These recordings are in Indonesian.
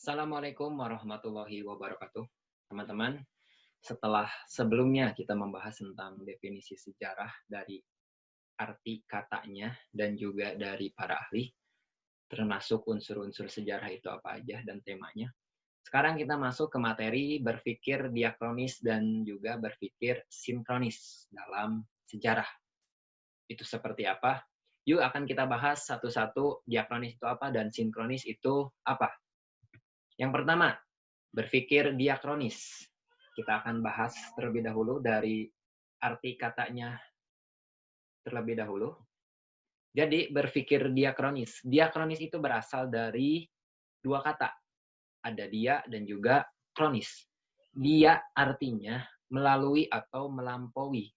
Assalamualaikum warahmatullahi wabarakatuh. Teman-teman, setelah sebelumnya kita membahas tentang definisi sejarah dari arti katanya dan juga dari para ahli, termasuk unsur-unsur sejarah itu apa aja dan temanya. Sekarang kita masuk ke materi berpikir diakronis dan juga berpikir sinkronis dalam sejarah. Itu seperti apa? Yuk akan kita bahas satu-satu diakronis itu apa dan sinkronis itu apa. Yang pertama, berpikir diakronis. Kita akan bahas terlebih dahulu dari arti katanya terlebih dahulu. Jadi berpikir diakronis. Diakronis itu berasal dari dua kata. Ada dia dan juga kronis. Dia artinya melalui atau melampaui.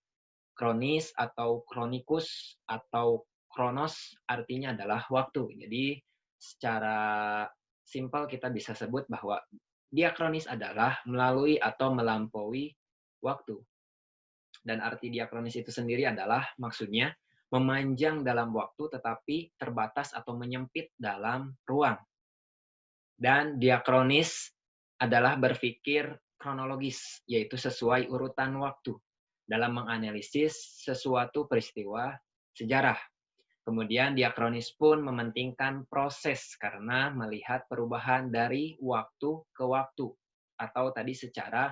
Kronis atau kronikus atau kronos artinya adalah waktu. Jadi secara simpel kita bisa sebut bahwa diakronis adalah melalui atau melampaui waktu. Dan arti diakronis itu sendiri adalah maksudnya memanjang dalam waktu tetapi terbatas atau menyempit dalam ruang. Dan diakronis adalah berpikir kronologis, yaitu sesuai urutan waktu dalam menganalisis sesuatu peristiwa sejarah. Kemudian diakronis pun mementingkan proses karena melihat perubahan dari waktu ke waktu atau tadi secara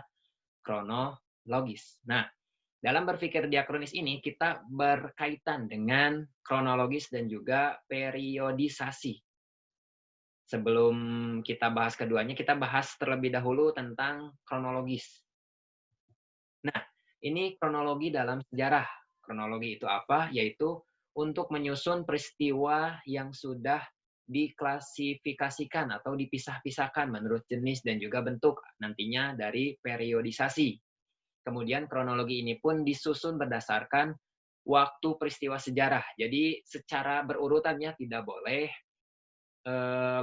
kronologis. Nah, dalam berpikir diakronis ini kita berkaitan dengan kronologis dan juga periodisasi. Sebelum kita bahas keduanya, kita bahas terlebih dahulu tentang kronologis. Nah, ini kronologi dalam sejarah. Kronologi itu apa? Yaitu untuk menyusun peristiwa yang sudah diklasifikasikan atau dipisah-pisahkan menurut jenis dan juga bentuk nantinya dari periodisasi. Kemudian kronologi ini pun disusun berdasarkan waktu peristiwa sejarah. Jadi secara berurutannya tidak boleh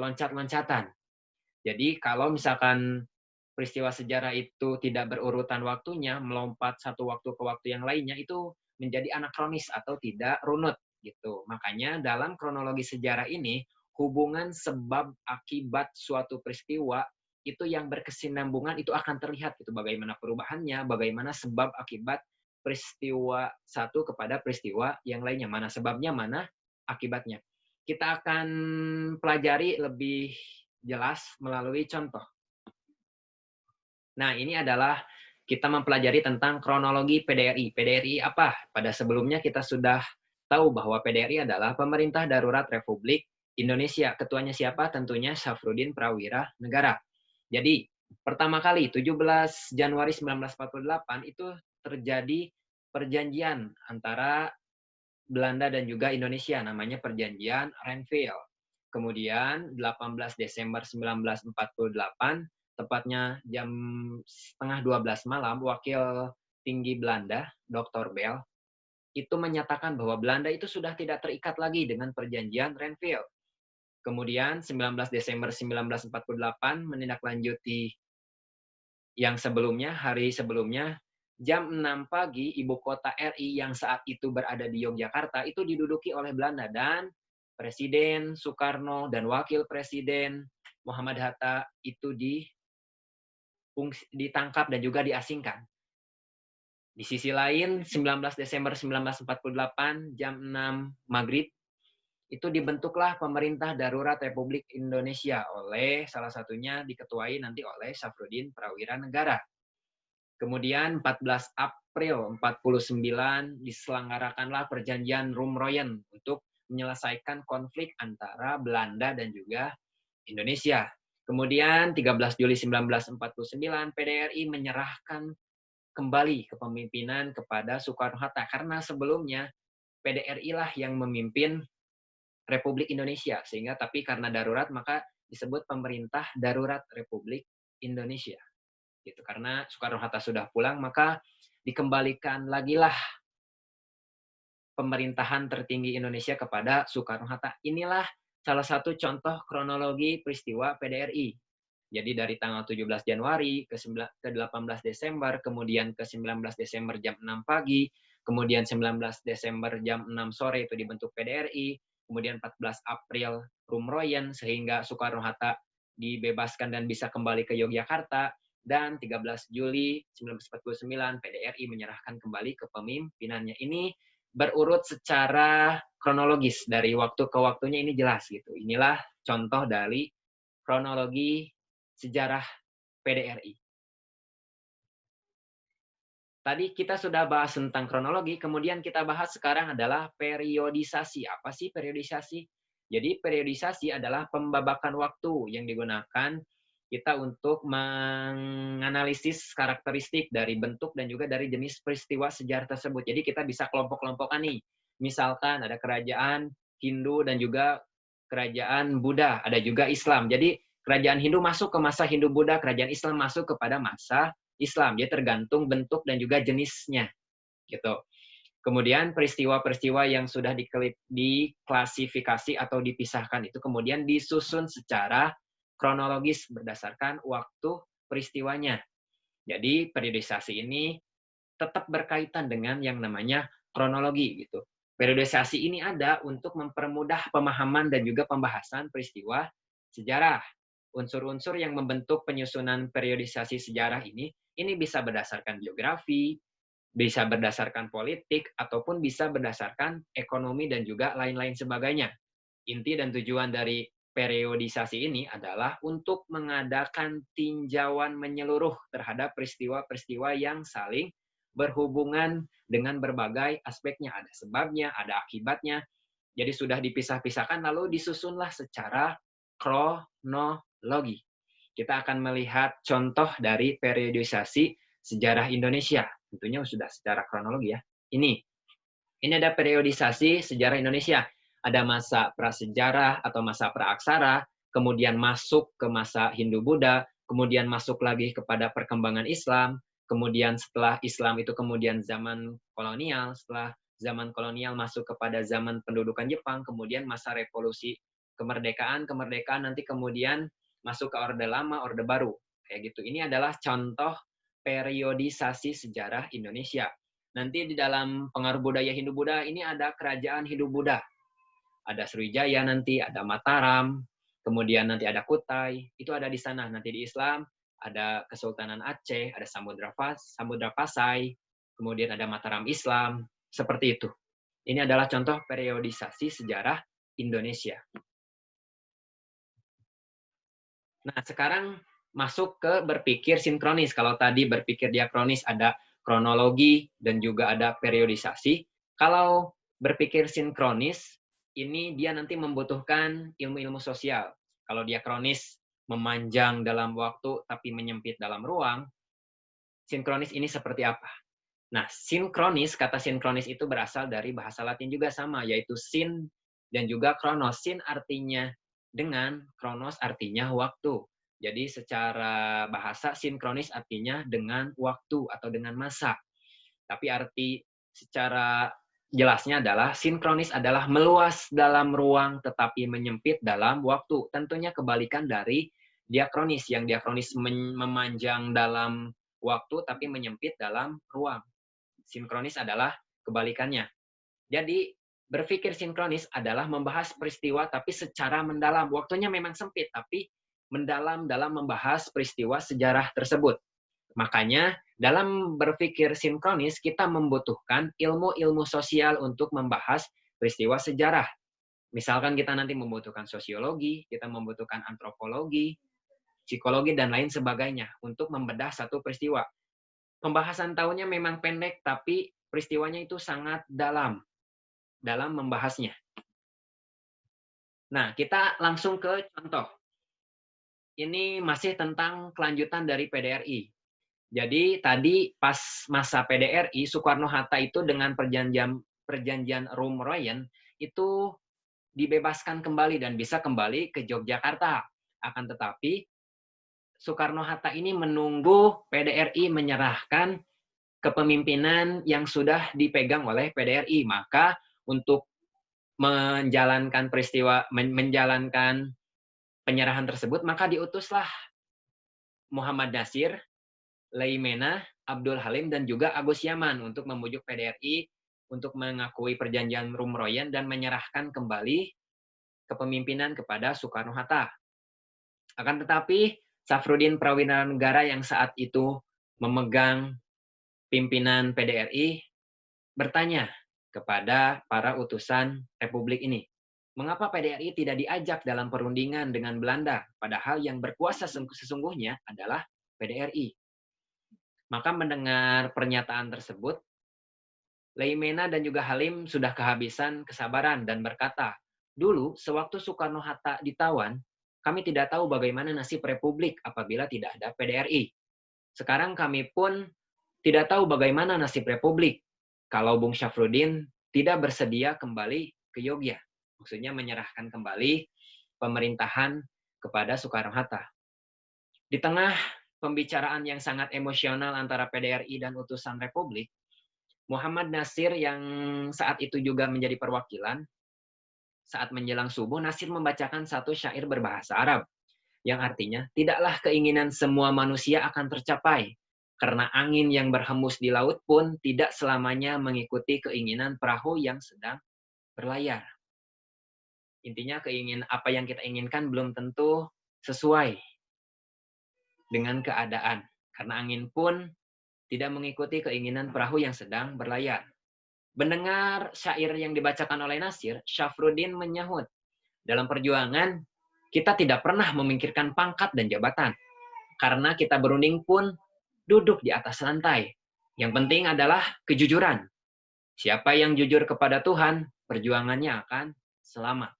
loncat-loncatan. Jadi kalau misalkan peristiwa sejarah itu tidak berurutan waktunya, melompat satu waktu ke waktu yang lainnya, itu menjadi anakronis atau tidak runut gitu. Makanya dalam kronologi sejarah ini, hubungan sebab akibat suatu peristiwa itu yang berkesinambungan itu akan terlihat gitu, bagaimana perubahannya, bagaimana sebab akibat peristiwa satu kepada peristiwa yang lainnya, mana sebabnya, mana akibatnya. Kita akan pelajari lebih jelas melalui contoh. Nah, ini adalah kita mempelajari tentang kronologi PDRI. PDRI apa? Pada sebelumnya kita sudah tahu bahwa PDRI adalah Pemerintah Darurat Republik Indonesia. Ketuanya siapa? Tentunya Syafruddin Prawira Negara. Jadi, pertama kali 17 Januari 1948 itu terjadi perjanjian antara Belanda dan juga Indonesia, namanya Perjanjian Renville. Kemudian 18 Desember 1948, tepatnya jam setengah 12 malam, wakil tinggi Belanda, Dr. Bell, itu menyatakan bahwa Belanda itu sudah tidak terikat lagi dengan Perjanjian Renville. Kemudian 19 Desember 1948 menindaklanjuti yang sebelumnya, hari sebelumnya, jam 6 pagi, ibu kota RI yang saat itu berada di Yogyakarta itu diduduki oleh Belanda dan Presiden Soekarno dan Wakil Presiden Muhammad Hatta itu ditangkap dan juga diasingkan. Di sisi lain, 19 Desember 1948, jam 6 maghrib, itu dibentuklah Pemerintah Darurat Republik Indonesia oleh salah satunya diketuai nanti oleh Syafruddin Prawira Negara. Kemudian 14 April 49 diselenggarakanlah perjanjian Rumroyen untuk menyelesaikan konflik antara Belanda dan juga Indonesia. Kemudian 13 Juli 1949 PDRI menyerahkan kembali kepemimpinan kepada Soekarno-Hatta karena sebelumnya PDRI lah yang memimpin Republik Indonesia sehingga tapi karena darurat maka disebut Pemerintah Darurat Republik Indonesia. Gitu. Karena Soekarno-Hatta sudah pulang, maka dikembalikan lagilah pemerintahan tertinggi Indonesia kepada Soekarno-Hatta. Inilah salah satu contoh kronologi peristiwa PDRI. Jadi dari tanggal 17 Januari ke 18 Desember, kemudian ke 19 Desember jam 6 pagi, kemudian 19 Desember jam 6 sore itu dibentuk PDRI, kemudian 14 April Rumroyen sehingga Soekarno-Hatta dibebaskan dan bisa kembali ke Yogyakarta, dan 13 Juli 1949 PDRI menyerahkan kembali kepemimpinannya. Ini berurut secara kronologis dari waktu ke waktunya, ini jelas gitu. Inilah contoh dari kronologi sejarah PDRI. Tadi kita sudah bahas tentang kronologi, kemudian kita bahas sekarang adalah periodisasi. Apa sih periodisasi? Jadi periodisasi adalah pembabakan waktu yang digunakan kita untuk menganalisis karakteristik dari bentuk dan juga dari jenis peristiwa sejarah tersebut. Jadi kita bisa kelompok-kelompokkan nih. Misalkan ada kerajaan Hindu dan juga kerajaan Buddha, ada juga Islam. Jadi kerajaan Hindu masuk ke masa Hindu-Buddha, kerajaan Islam masuk kepada masa Islam. Dia tergantung bentuk dan juga jenisnya, gitu. Kemudian peristiwa-peristiwa yang sudah diklasifikasi atau dipisahkan itu kemudian disusun secara kronologis berdasarkan waktu peristiwanya. Jadi periodisasi ini tetap berkaitan dengan yang namanya kronologi gitu. Periodisasi ini ada untuk mempermudah pemahaman dan juga pembahasan peristiwa sejarah. Unsur-unsur yang membentuk penyusunan periodisasi sejarah ini bisa berdasarkan geografi, bisa berdasarkan politik, ataupun bisa berdasarkan ekonomi dan juga lain-lain sebagainya. Inti dan tujuan dari periodisasi ini adalah untuk mengadakan tinjauan menyeluruh terhadap peristiwa-peristiwa yang saling berhubungan dengan berbagai aspeknya. Ada sebabnya, ada akibatnya. Jadi sudah dipisah-pisahkan, lalu disusunlah secara kronologi. Kita akan melihat contoh dari periodisasi sejarah Indonesia. Tentunya sudah secara kronologi ya. Ini ada periodisasi sejarah Indonesia. Ada masa prasejarah atau masa praaksara, kemudian masuk ke masa Hindu-Buddha, kemudian masuk lagi kepada perkembangan Islam, kemudian setelah Islam itu kemudian zaman kolonial, setelah zaman kolonial masuk kepada zaman pendudukan Jepang, kemudian masa revolusi kemerdekaan nanti kemudian masuk ke Orde Lama, Orde Baru. Kayak gitu. Ini adalah contoh periodisasi sejarah Indonesia. Nanti di dalam pengaruh budaya Hindu-Buddha ini ada kerajaan Hindu-Buddha. Ada Sriwijaya nanti, ada Mataram, kemudian nanti ada Kutai, itu ada di sana. Nanti di Islam ada Kesultanan Aceh, ada Samudra Pasai, kemudian ada Mataram Islam, seperti itu. Ini adalah contoh periodisasi sejarah Indonesia. Nah, sekarang masuk ke berpikir sinkronis. Kalau tadi berpikir diakronis ada kronologi dan juga ada periodisasi. Kalau berpikir sinkronis, ini dia nanti membutuhkan ilmu-ilmu sosial. Kalau diakronis memanjang dalam waktu tapi menyempit dalam ruang, sinkronis ini seperti apa? Nah, kata sinkronis itu berasal dari bahasa Latin juga sama, yaitu sin dan juga kronos. Sin artinya dengan, kronos artinya waktu. Jadi secara bahasa sinkronis artinya dengan waktu atau dengan masa. Tapi arti secara jelasnya adalah sinkronis adalah meluas dalam ruang tetapi menyempit dalam waktu. Tentunya kebalikan dari diakronis, yang diakronis memanjang dalam waktu tapi menyempit dalam ruang. Sinkronis adalah kebalikannya. Jadi berpikir sinkronis adalah membahas peristiwa tapi secara mendalam. Waktunya memang sempit tapi mendalam dalam membahas peristiwa sejarah tersebut. Makanya dalam berpikir sinkronis kita membutuhkan ilmu-ilmu sosial untuk membahas peristiwa sejarah. Misalkan kita nanti membutuhkan sosiologi, kita membutuhkan antropologi, psikologi, dan lain sebagainya untuk membedah satu peristiwa. Pembahasan tahunnya memang pendek, tapi peristiwanya itu sangat dalam membahasnya. Nah, kita langsung ke contoh. Ini masih tentang kelanjutan dari PDRI. Jadi tadi pas masa PDRI, Soekarno-Hatta itu dengan perjanjian Roem-Royen itu dibebaskan kembali dan bisa kembali ke Yogyakarta. Akan tetapi Soekarno-Hatta ini menunggu PDRI menyerahkan kepemimpinan yang sudah dipegang oleh PDRI. Maka untuk menjalankan menjalankan penyerahan tersebut, maka diutuslah Muhammad Nasir, Leimena, Abdul Halim, dan juga Agus Yaman untuk membujuk PDRI untuk mengakui perjanjian Roem-Royen dan menyerahkan kembali kepemimpinan kepada Soekarno-Hatta. Akan tetapi, Safrudin Prawira yang saat itu memegang pimpinan PDRI bertanya kepada para utusan Republik ini, mengapa PDRI tidak diajak dalam perundingan dengan Belanda, padahal yang berkuasa sesungguhnya adalah PDRI. Maka mendengar pernyataan tersebut, Leimena dan juga Halim sudah kehabisan kesabaran dan berkata, dulu sewaktu Soekarno-Hatta ditawan, kami tidak tahu bagaimana nasib Republik apabila tidak ada PDRI. Sekarang kami pun tidak tahu bagaimana nasib Republik kalau Bung Syafruddin tidak bersedia kembali ke Yogyakarta. Maksudnya menyerahkan kembali pemerintahan kepada Soekarno-Hatta. Di tengah pembicaraan yang sangat emosional antara PDRI dan utusan Republik, Muhammad Nasir yang saat itu juga menjadi perwakilan, saat menjelang subuh, Nasir membacakan satu syair berbahasa Arab, yang artinya, tidaklah keinginan semua manusia akan tercapai, karena angin yang berhembus di laut pun tidak selamanya mengikuti keinginan perahu yang sedang berlayar. Intinya, apa yang kita inginkan belum tentu sesuai dengan keadaan, karena angin pun tidak mengikuti keinginan perahu yang sedang berlayar. Mendengar syair yang dibacakan oleh Nasir, Syafruddin menyahut, dalam perjuangan, kita tidak pernah memikirkan pangkat dan jabatan. Karena kita berunding pun duduk di atas lantai. Yang penting adalah kejujuran. Siapa yang jujur kepada Tuhan, perjuangannya akan selamat.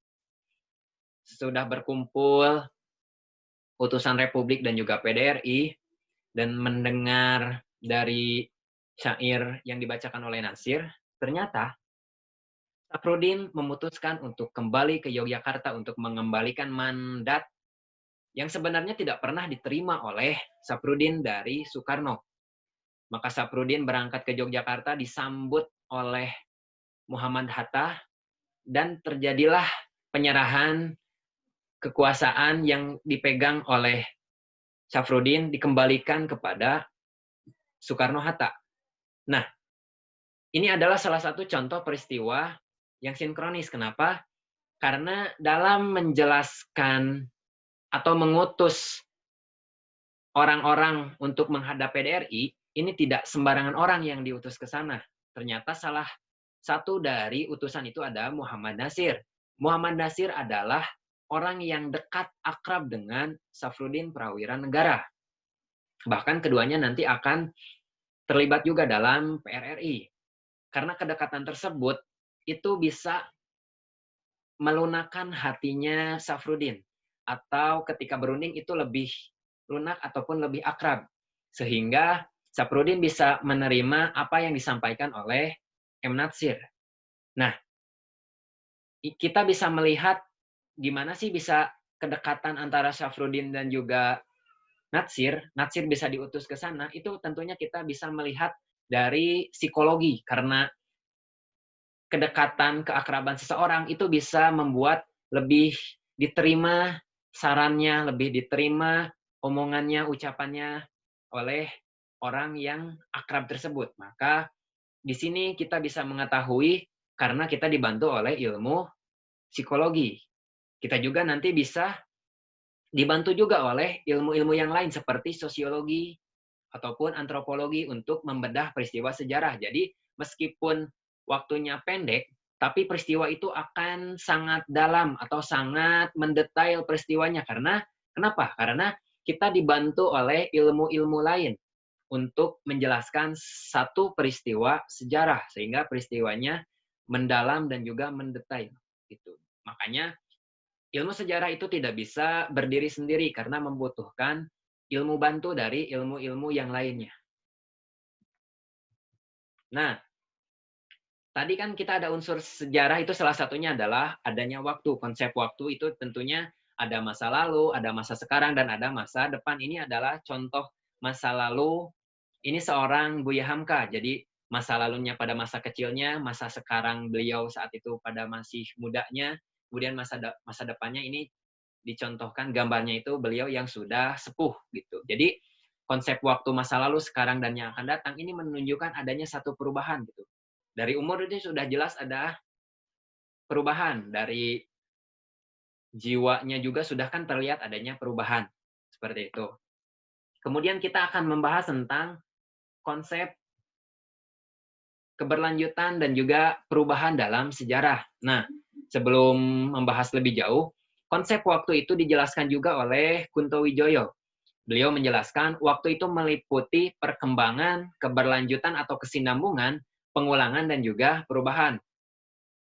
Sudah berkumpul utusan Republik dan juga PDRI, dan mendengar dari syair yang dibacakan oleh Nasir, ternyata Safrudin memutuskan untuk kembali ke Yogyakarta untuk mengembalikan mandat yang sebenarnya tidak pernah diterima oleh Safrudin dari Soekarno. Maka Safrudin berangkat ke Yogyakarta disambut oleh Muhammad Hatta dan terjadilah penyerahan kekuasaan yang dipegang oleh Safrudin dikembalikan kepada Soekarno-Hatta. Nah, ini adalah salah satu contoh peristiwa yang sinkronis. Kenapa? Karena dalam menjelaskan atau mengutus orang-orang untuk menghadap PDRI, ini tidak sembarangan orang yang diutus ke sana. Ternyata salah satu dari utusan itu ada Muhammad Nasir. Muhammad Nasir adalah orang yang dekat akrab dengan Safrudin Prawira Negara. Bahkan keduanya nanti akan terlibat juga dalam PRRI. Karena kedekatan tersebut itu bisa melunakkan hatinya Safrudin. Atau ketika berunding itu lebih lunak ataupun lebih akrab. Sehingga Safrudin bisa menerima apa yang disampaikan oleh M. Natsir. Nah, kita bisa melihat gimana sih bisa kedekatan antara Safrudin dan juga Natsir bisa diutus ke sana, itu tentunya kita bisa melihat dari psikologi, karena kedekatan, keakraban seseorang itu bisa membuat lebih diterima sarannya, lebih diterima omongannya, ucapannya oleh orang yang akrab tersebut. Maka di sini kita bisa mengetahui karena kita dibantu oleh ilmu psikologi. Kita juga nanti bisa dibantu juga oleh ilmu-ilmu yang lain seperti sosiologi ataupun antropologi untuk membedah peristiwa sejarah. Jadi meskipun waktunya pendek, tapi peristiwa itu akan sangat dalam atau sangat mendetail peristiwanya. Karena kenapa? Karena kita dibantu oleh ilmu-ilmu lain untuk menjelaskan satu peristiwa sejarah sehingga peristiwanya mendalam dan juga mendetail. Gitu. Makanya ilmu sejarah itu tidak bisa berdiri sendiri karena membutuhkan ilmu bantu dari ilmu-ilmu yang lainnya. Nah, tadi kan kita ada unsur sejarah, itu salah satunya adalah adanya waktu. Konsep waktu itu tentunya ada masa lalu, ada masa sekarang, dan ada masa depan. Ini adalah contoh masa lalu. Ini seorang Buya Hamka. Jadi masa lalunya pada masa kecilnya, masa sekarang beliau saat itu pada masih mudanya, kemudian masa depannya ini dicontohkan gambarnya itu beliau yang sudah sepuh gitu. Jadi konsep waktu masa lalu, sekarang, dan yang akan datang ini menunjukkan adanya satu perubahan gitu. Dari umur ini sudah jelas ada perubahan dari jiwanya juga sudah kan terlihat adanya perubahan. Seperti itu. Kemudian kita akan membahas tentang konsep keberlanjutan dan juga perubahan dalam sejarah. Nah, sebelum membahas lebih jauh, konsep waktu itu dijelaskan juga oleh Kunto Wijoyo. Beliau menjelaskan waktu itu meliputi perkembangan, keberlanjutan atau kesinambungan, pengulangan dan juga perubahan.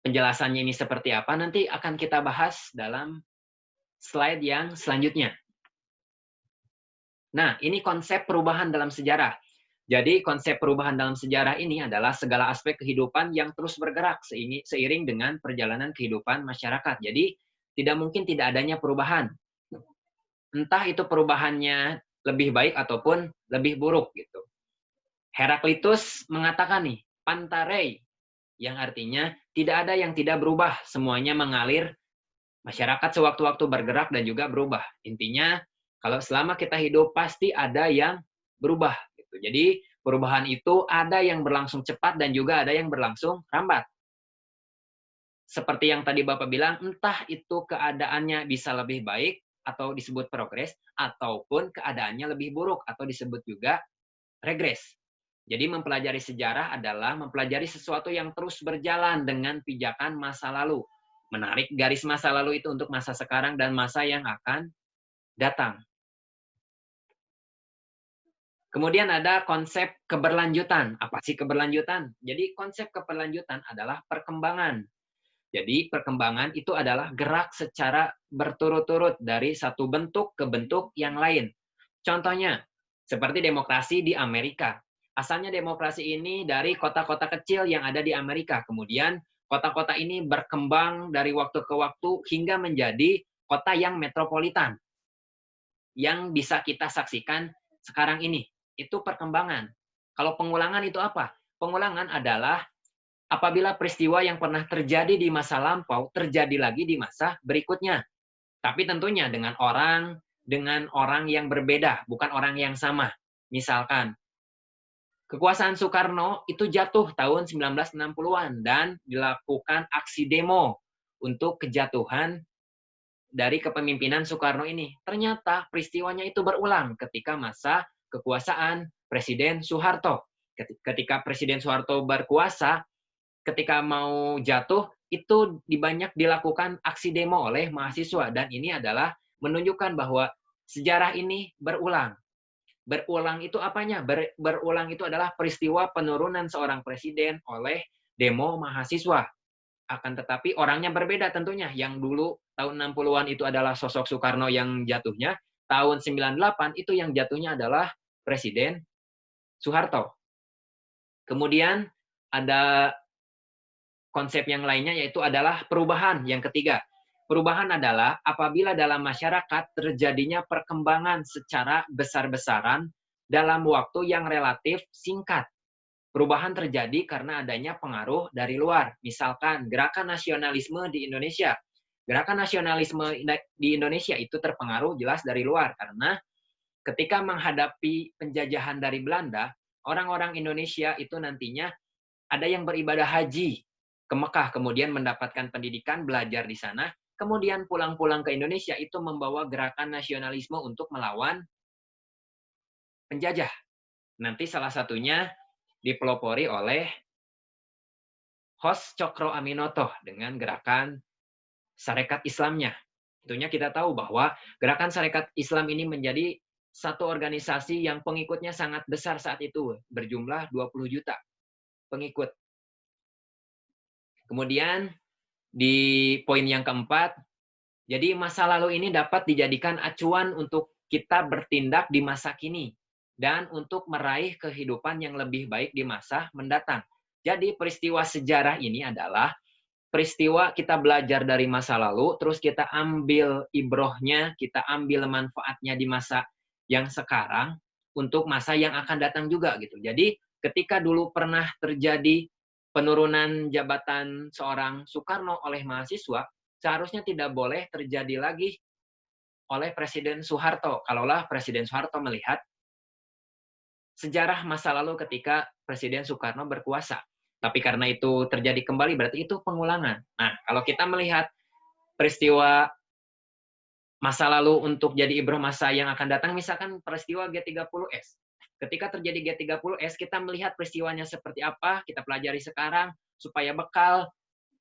Penjelasannya ini seperti apa nanti akan kita bahas dalam slide yang selanjutnya. Nah, ini konsep perubahan dalam sejarah. Jadi, konsep perubahan dalam sejarah ini adalah segala aspek kehidupan yang terus bergerak seiring dengan perjalanan kehidupan masyarakat. Jadi, tidak mungkin tidak adanya perubahan. Entah itu perubahannya lebih baik ataupun lebih buruk gitu. Heraklitus mengatakan nih, pantarei, yang artinya tidak ada yang tidak berubah, semuanya mengalir, masyarakat sewaktu-waktu bergerak dan juga berubah. Intinya, kalau selama kita hidup pasti ada yang berubah. Gitu. Jadi, perubahan itu ada yang berlangsung cepat dan juga ada yang berlangsung lambat. Seperti yang tadi Bapak bilang, entah itu keadaannya bisa lebih baik atau disebut progres, ataupun keadaannya lebih buruk atau disebut juga regres. Jadi mempelajari sejarah adalah mempelajari sesuatu yang terus berjalan dengan pijakan masa lalu. Menarik garis masa lalu itu untuk masa sekarang dan masa yang akan datang. Kemudian ada konsep keberlanjutan. Apa sih keberlanjutan? Jadi konsep keberlanjutan adalah perkembangan. Jadi perkembangan itu adalah gerak secara berturut-turut dari satu bentuk ke bentuk yang lain. Contohnya, seperti demokrasi di Amerika. Asalnya demokrasi ini dari kota-kota kecil yang ada di Amerika. Kemudian kota-kota ini berkembang dari waktu ke waktu hingga menjadi kota yang metropolitan. Yang bisa kita saksikan sekarang ini. Itu perkembangan. Kalau pengulangan itu apa? Pengulangan adalah apabila peristiwa yang pernah terjadi di masa lampau terjadi lagi di masa berikutnya. Tapi tentunya dengan orang yang berbeda, bukan orang yang sama. Misalkan, kekuasaan Soekarno itu jatuh tahun 1960-an dan dilakukan aksi demo untuk kejatuhan dari kepemimpinan Soekarno ini. Ternyata peristiwanya itu berulang ketika masa kekuasaan Presiden Soeharto. Ketika Presiden Soeharto berkuasa, ketika mau jatuh, itu banyak dilakukan aksi demo oleh mahasiswa. Dan ini adalah menunjukkan bahwa sejarah ini berulang. Berulang itu apanya? Berulang itu adalah peristiwa penurunan seorang presiden oleh demo mahasiswa. Akan tetapi orangnya berbeda tentunya. Yang dulu tahun 60-an itu adalah sosok Soekarno yang jatuhnya. Tahun 98 itu yang jatuhnya adalah Presiden Soeharto. Kemudian ada konsep yang lainnya yaitu adalah perubahan yang ketiga. Perubahan adalah apabila dalam masyarakat terjadinya perkembangan secara besar-besaran dalam waktu yang relatif singkat. Perubahan terjadi karena adanya pengaruh dari luar. Misalkan gerakan nasionalisme di Indonesia. Gerakan nasionalisme di Indonesia itu terpengaruh jelas dari luar karena ketika menghadapi penjajahan dari Belanda, orang-orang Indonesia itu nantinya ada yang beribadah haji ke Mekah, kemudian mendapatkan pendidikan, belajar di sana, kemudian pulang-pulang ke Indonesia itu membawa gerakan nasionalisme untuk melawan penjajah. Nanti salah satunya dipelopori oleh Hos Cokro Aminoto dengan gerakan Sarekat Islamnya. Tentunya kita tahu bahwa gerakan Sarekat Islam ini menjadi satu organisasi yang pengikutnya sangat besar saat itu, berjumlah 20 juta pengikut. Kemudian di poin yang keempat, jadi masa lalu ini dapat dijadikan acuan untuk kita bertindak di masa kini dan untuk meraih kehidupan yang lebih baik di masa mendatang. Jadi peristiwa sejarah ini adalah peristiwa kita belajar dari masa lalu, terus kita ambil ibrohnya, kita ambil manfaatnya di masa yang sekarang untuk masa yang akan datang juga gitu. Jadi ketika dulu pernah terjadi penurunan jabatan seorang Soekarno oleh mahasiswa, seharusnya tidak boleh terjadi lagi oleh Presiden Soeharto. Kalaulah Presiden Soeharto melihat sejarah masa lalu ketika Presiden Soekarno berkuasa. Tapi karena itu terjadi kembali, berarti itu pengulangan. Nah, kalau kita melihat peristiwa masa lalu untuk jadi ibrah masa yang akan datang, misalkan peristiwa G30S. Ketika terjadi G30S, kita melihat peristiwanya seperti apa, kita pelajari sekarang, supaya bekal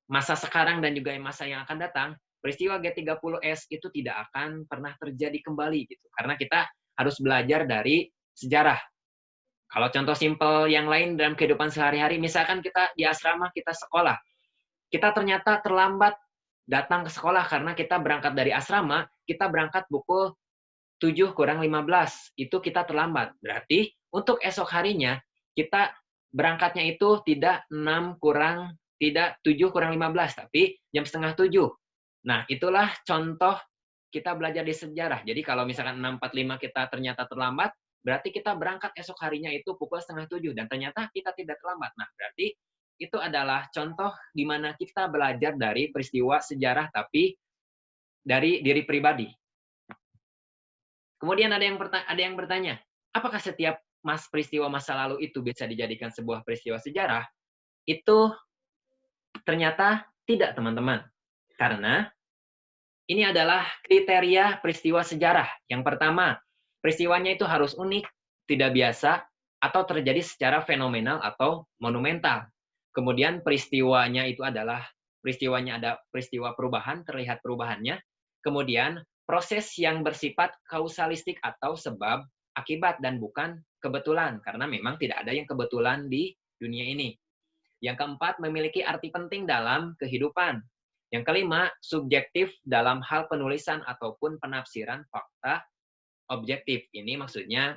masa sekarang dan juga masa yang akan datang, peristiwa G30S itu tidak akan pernah terjadi kembali gitu. Karena kita harus belajar dari sejarah. Kalau contoh simpel yang lain dalam kehidupan sehari-hari, misalkan kita di asrama, kita sekolah. Kita ternyata terlambat datang ke sekolah karena kita berangkat dari asrama, kita berangkat pukul 7 kurang 15. Itu kita terlambat. Berarti untuk esok harinya, kita berangkatnya itu tidak 7 kurang 15, tapi jam setengah 7. Nah, itulah contoh kita belajar di sejarah. Jadi kalau misalkan 6.45 kita ternyata terlambat, berarti kita berangkat esok harinya itu pukul setengah 7 dan ternyata kita tidak terlambat. Nah, berarti itu adalah contoh di mana kita belajar dari peristiwa sejarah tapi dari diri pribadi. Kemudian ada yang bertanya, apakah setiap peristiwa masa lalu itu bisa dijadikan sebuah peristiwa sejarah? Itu ternyata tidak, teman-teman. Karena ini adalah kriteria peristiwa sejarah. Yang pertama, peristiwanya itu harus unik, tidak biasa, atau terjadi secara fenomenal atau monumental. Kemudian peristiwanya ada peristiwa perubahan, terlihat perubahannya. Kemudian proses yang bersifat kausalistik atau sebab akibat dan bukan kebetulan, karena memang tidak ada yang kebetulan di dunia ini. Yang keempat, memiliki arti penting dalam kehidupan. Yang kelima, subjektif dalam hal penulisan ataupun penafsiran fakta objektif. Ini maksudnya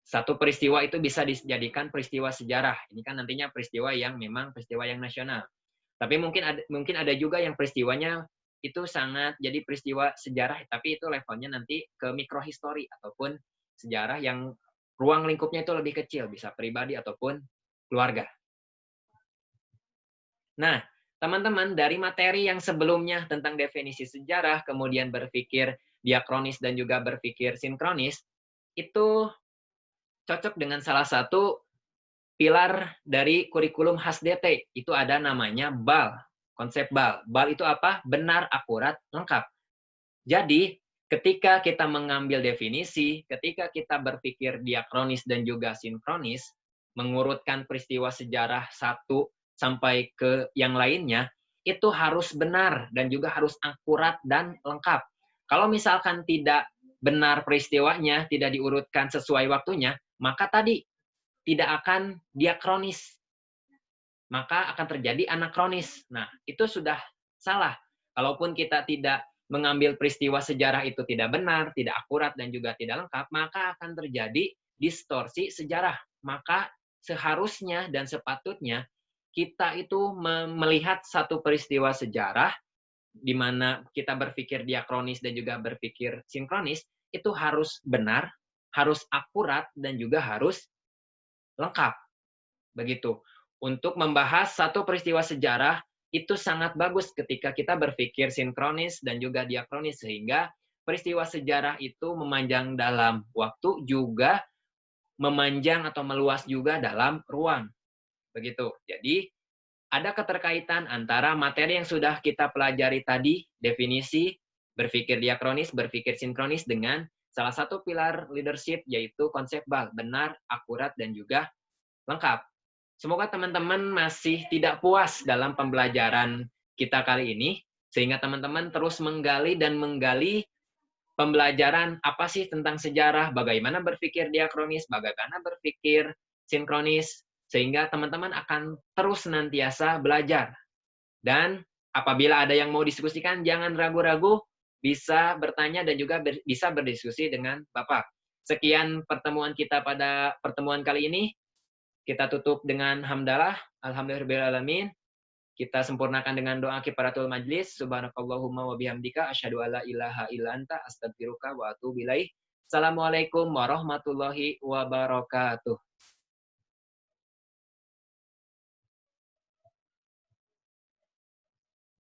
satu peristiwa itu bisa dijadikan peristiwa sejarah. Ini kan nantinya peristiwa yang memang peristiwa yang nasional. Tapi mungkin ada juga yang peristiwanya itu sangat jadi peristiwa sejarah, tapi itu levelnya nanti ke mikrohistori ataupun sejarah yang ruang lingkupnya itu lebih kecil, bisa pribadi ataupun keluarga. Nah, teman-teman, dari materi yang sebelumnya tentang definisi sejarah, kemudian berpikir diakronis dan juga berpikir sinkronis, itu cocok dengan salah satu pilar dari kurikulum khas DT. Itu ada namanya BAL, konsep BAL. BAL itu apa? Benar, akurat, lengkap. Jadi, ketika kita mengambil definisi, ketika kita berpikir diakronis dan juga sinkronis, mengurutkan peristiwa sejarah satu sampai ke yang lainnya, itu harus benar dan juga harus akurat dan lengkap. Kalau misalkan tidak benar peristiwanya, tidak diurutkan sesuai waktunya, maka tadi tidak akan diakronis. Maka akan terjadi anakronis. Nah, itu sudah salah. Kalaupun kita tidak mengambil peristiwa sejarah itu tidak benar, tidak akurat, dan juga tidak lengkap, maka akan terjadi distorsi sejarah. Maka seharusnya dan sepatutnya kita itu melihat satu peristiwa sejarah di mana kita berpikir diakronis dan juga berpikir sinkronis, itu harus benar, harus akurat, dan juga harus lengkap. Begitu. Untuk membahas satu peristiwa sejarah, itu sangat bagus ketika kita berpikir sinkronis dan juga diakronis, sehingga peristiwa sejarah itu memanjang dalam waktu, juga memanjang atau meluas juga dalam ruang. Begitu. Jadi, ada keterkaitan antara materi yang sudah kita pelajari tadi, definisi, berpikir diakronis, berpikir sinkronis, dengan salah satu pilar leadership, yaitu konsep BAL, benar, akurat, dan juga lengkap. Semoga teman-teman masih tidak puas dalam pembelajaran kita kali ini, sehingga teman-teman terus menggali dan menggali pembelajaran apa sih tentang sejarah, bagaimana berpikir diakronis, bagaimana berpikir sinkronis, sehingga teman-teman akan terus senantiasa belajar. Dan apabila ada yang mau diskusikan, jangan ragu-ragu, bisa bertanya dan juga bisa berdiskusi dengan Bapak. Sekian pertemuan kita pada pertemuan kali ini. Kita tutup dengan hamdalah, alhamdulillahirrahmanirrahim. Kita sempurnakan dengan doa kifaratul majlis. Subhanakallahumma wa bihamdika asyhadu alla ilaha illa anta astaghfiruka wa atubu ilaik. Assalamualaikum warahmatullahi wabarakatuh.